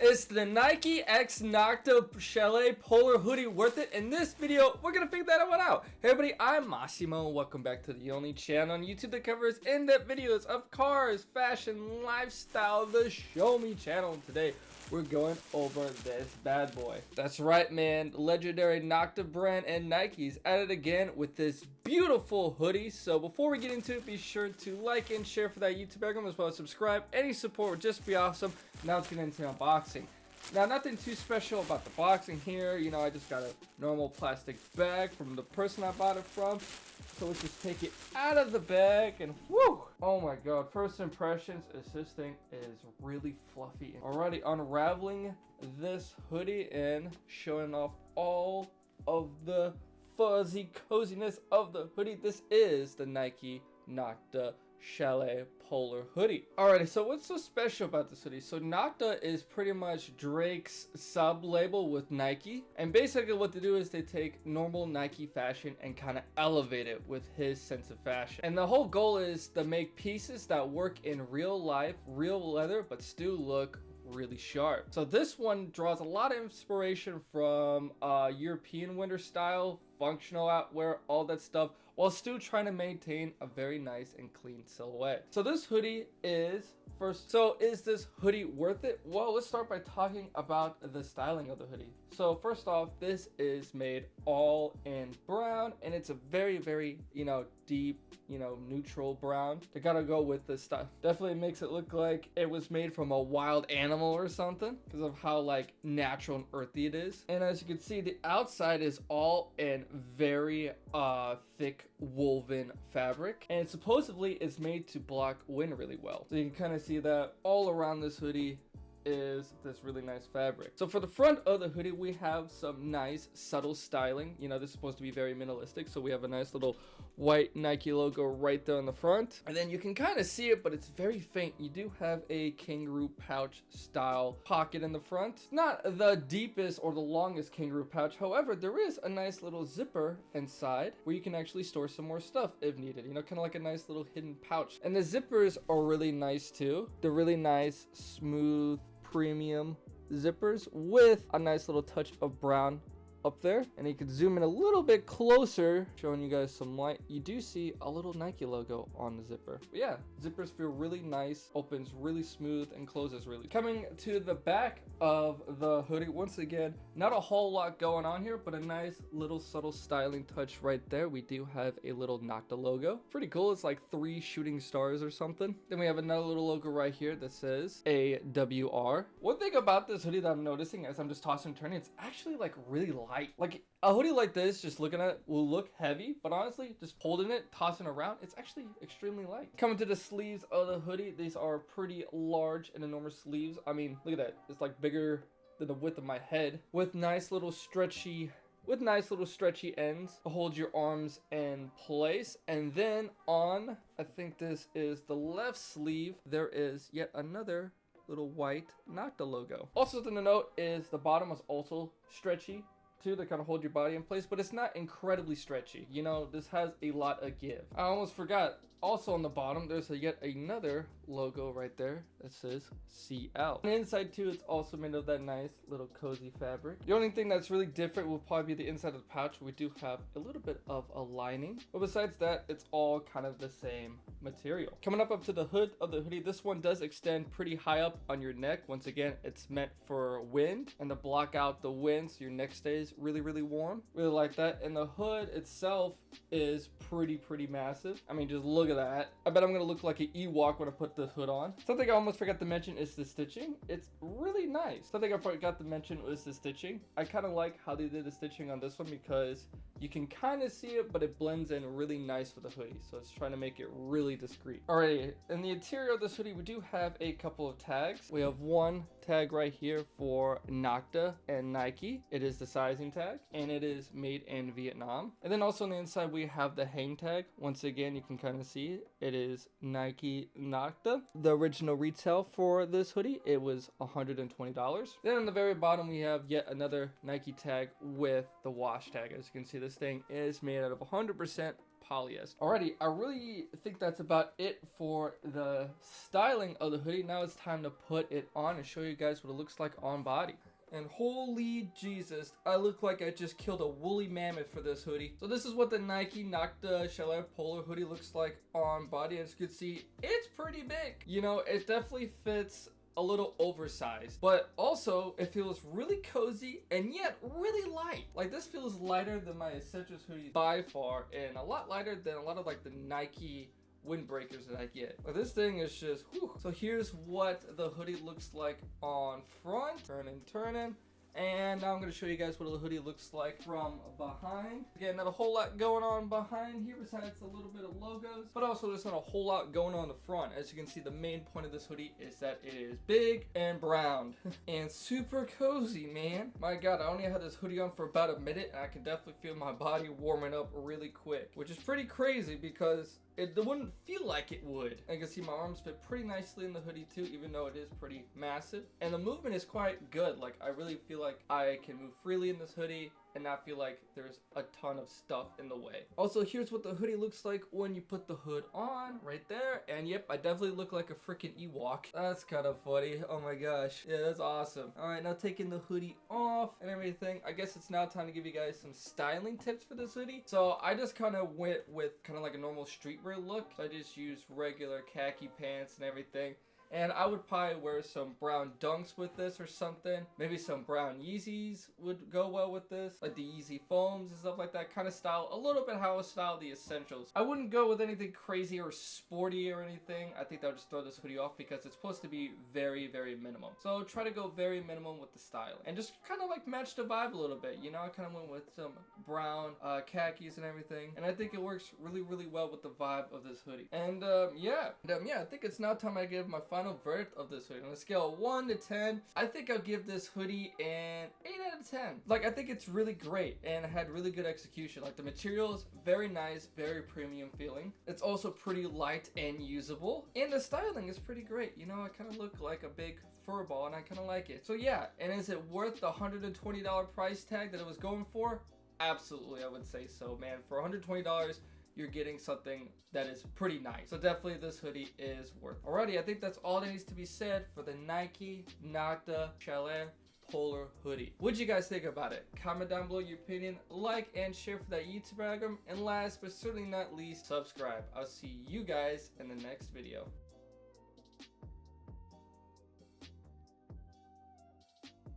Is the Nike X NOCTA Chalet Polar Hoodie worth it? In this video, we're gonna figure that one out. Hey everybody, I'm Massimo, and welcome back to the only channel on YouTube that covers in-depth videos of cars, fashion, lifestyle, the Show Me channel. Today, we're going over this bad boy. That's right, man. Legendary NOCTA brand and Nike's at it again with this beautiful hoodie. So before we get into it, be sure to like and share for that YouTube algorithm, as well as subscribe. Any support would just be awesome. Now let's get into unboxing. Now, nothing too special about the boxing here. You know, I just got a normal plastic bag from the person I bought it from. So let's just take it out of the bag and whoo! Oh my god, first impressions is this thing is really fluffy. Already unraveling this hoodie and showing off all of the fuzzy coziness of the hoodie. This is the Nike NOCTA Chalet Polar Hoodie. Alrighty, so what's so special about this hoodie? So NOCTA is pretty much Drake's sub-label with Nike, and basically what they do is they take normal Nike fashion and kind of elevate it with his sense of fashion. And the whole goal is to make pieces that work in real life, real leather, but still look really sharp. So this one draws a lot of inspiration from European winter style, functional outwear, all that stuff, while still trying to maintain a very nice and clean silhouette. So this hoodie is is this hoodie worth it? Well, let's start by talking about the styling of the hoodie. So first off, this is made all in brown, and it's a very, very, deep, neutral brown. They gotta go with this style. Definitely makes it look like it was made from a wild animal or something because of how like natural and earthy it is. And as you can see, the outside is all in very thick woven fabric, and supposedly it's made to block wind really well. So you can kind of see that all around this hoodie is this really nice fabric. So for the front of the hoodie, we have some nice subtle styling. This is supposed to be very minimalistic, so we have a nice little white Nike logo right there on the front, and then you can kind of see it, but it's very faint. You do have a kangaroo pouch style pocket in the front. Not the deepest or the longest kangaroo pouch, however, there is a nice little zipper inside where you can actually store some more stuff if needed, kind of like a nice little hidden pouch. And the zippers are really nice too. They're really nice, smooth, premium zippers with a nice little touch of brown up there. And you can zoom in a little bit closer, showing you guys some light. You do see a little Nike logo on the zipper. But yeah, zippers feel really nice, opens really smooth, and closes really. Coming to the back of the hoodie, once again, not a whole lot going on here, but a nice little subtle styling touch right there. We do have a little NOCTA logo. Pretty cool. It's like 3 shooting stars or something. Then we have another little logo right here that says AWR. One thing about this hoodie that I'm noticing as I'm just tossing and turning, it's actually like really light. Like a hoodie like this, just looking at it, will look heavy, but honestly, just holding it, tossing around, it's actually extremely light. Coming to the sleeves of the hoodie, these are pretty large and enormous sleeves. I mean, look at that. It's like bigger than the width of my head, with nice little stretchy ends to hold your arms in place. And then on, I think this is the left sleeve, there is yet another little white NOCTA logo. Also something to note is the bottom is also stretchy too, to kind of hold your body in place, but it's not incredibly stretchy. This has a lot of give. I almost forgot, also on the bottom there's yet another logo right there that says CL. And inside too, it's also made of that nice little cozy fabric. The only thing that's really different will probably be the inside of the pouch. We do have a little bit of a lining, but besides that, it's all kind of the same material. Coming up to the hood of the hoodie, this one does extend pretty high up on your neck. Once again, it's meant for wind and to block out the wind so your neck stays really, really warm. Really like that. And the hood itself is pretty massive. I mean, just look at that. I bet I'm gonna look like an Ewok when I put the hood on. Something I almost forgot to mention is the stitching. It's really nice. Something I forgot to mention was the stitching. I kind of like how they did the stitching on this one because you can kind of see it, but it blends in really nice with the hoodie. So it's trying to make it really discreet. Alrighty, in the interior of this hoodie, we do have a couple of tags. We have one tag right here for NOCTA and Nike. It is the sizing tag, and it is made in Vietnam. And then also on the inside, we have the hang tag. Once again, you can kind of see it is Nike NOCTA. The original retail for this hoodie, it was $120. Then on the very bottom, we have yet another Nike tag with the wash tag. As you can see, this thing is made out of 100% polyester. Alrighty, I really think that's about it for the styling of the hoodie. Now it's time to put it on and show you guys what it looks like on body. And holy Jesus, I look like I just killed a woolly mammoth for this hoodie. So this is what the Nike NOCTA Chalet Polar hoodie looks like on body. As you can see, it's pretty big. You know, it definitely fits a little oversized, but also it feels really cozy and yet really light. Like, this feels lighter than my Essentials hoodies by far, and a lot lighter than a lot of like the Nike windbreakers that I get. But this thing is just whew. So here's what the hoodie looks like on front. Turning. And now I'm going to show you guys what the hoodie looks like from behind. Again, not a whole lot going on behind here besides a little bit of logos, but also there's not a whole lot going on the front. As you can see, the main point of this hoodie is that it is big and brown and super cozy, man. My God, I only had this hoodie on for about a minute and I can definitely feel my body warming up really quick, which is pretty crazy because it wouldn't feel like it would. I can see my arms fit pretty nicely in the hoodie too, even though it is pretty massive. And the movement is quite good. Like, I really feel like I can move freely in this hoodie and not feel like there's a ton of stuff in the way. Also, here's what the hoodie looks like when you put the hood on, right there. And yep, I definitely look like a freaking Ewok. That's kind of funny. Oh my gosh. Yeah, that's awesome. All right, now taking the hoodie off and everything, I guess it's now time to give you guys some styling tips for this hoodie. So I just kind of went with kind of like a normal streetwear look. So I just used regular khaki pants and everything. And I would probably wear some brown dunks with this or something. Maybe some brown Yeezys would go well with this. Like the Yeezy foams and stuff like that. Kind of style, a little bit how I style the Essentials. I wouldn't go with anything crazy or sporty or anything. I think that would just throw this hoodie off because it's supposed to be very, very minimum. So try to go very minimum with the styling. And just kind of like match the vibe a little bit. You know, I kind of went with some brown khakis and everything. And I think it works really, really well with the vibe of this hoodie. And yeah, I think it's now time I give my final verdict of this hoodie. On a scale of 1 to 10, I think I'll give this hoodie an 8 out of 10. Like, I think it's really great and had really good execution. Like, the material is very nice, very premium feeling. It's also pretty light and usable, and the styling is pretty great. You know, I kind of look like a big fur ball and I kind of like it. So yeah, and is it worth the $120 price tag that it was going for? Absolutely, I would say so, man. For $120, you're getting something that is pretty nice. So definitely this hoodie is worth it. Alrighty, I think that's all that needs to be said for the Nike NOCTA Chalet Polar hoodie. What'd you guys think about it? Comment down below your opinion, like and share for that YouTube algorithm, and last but certainly not least, subscribe. I'll see you guys in the next video.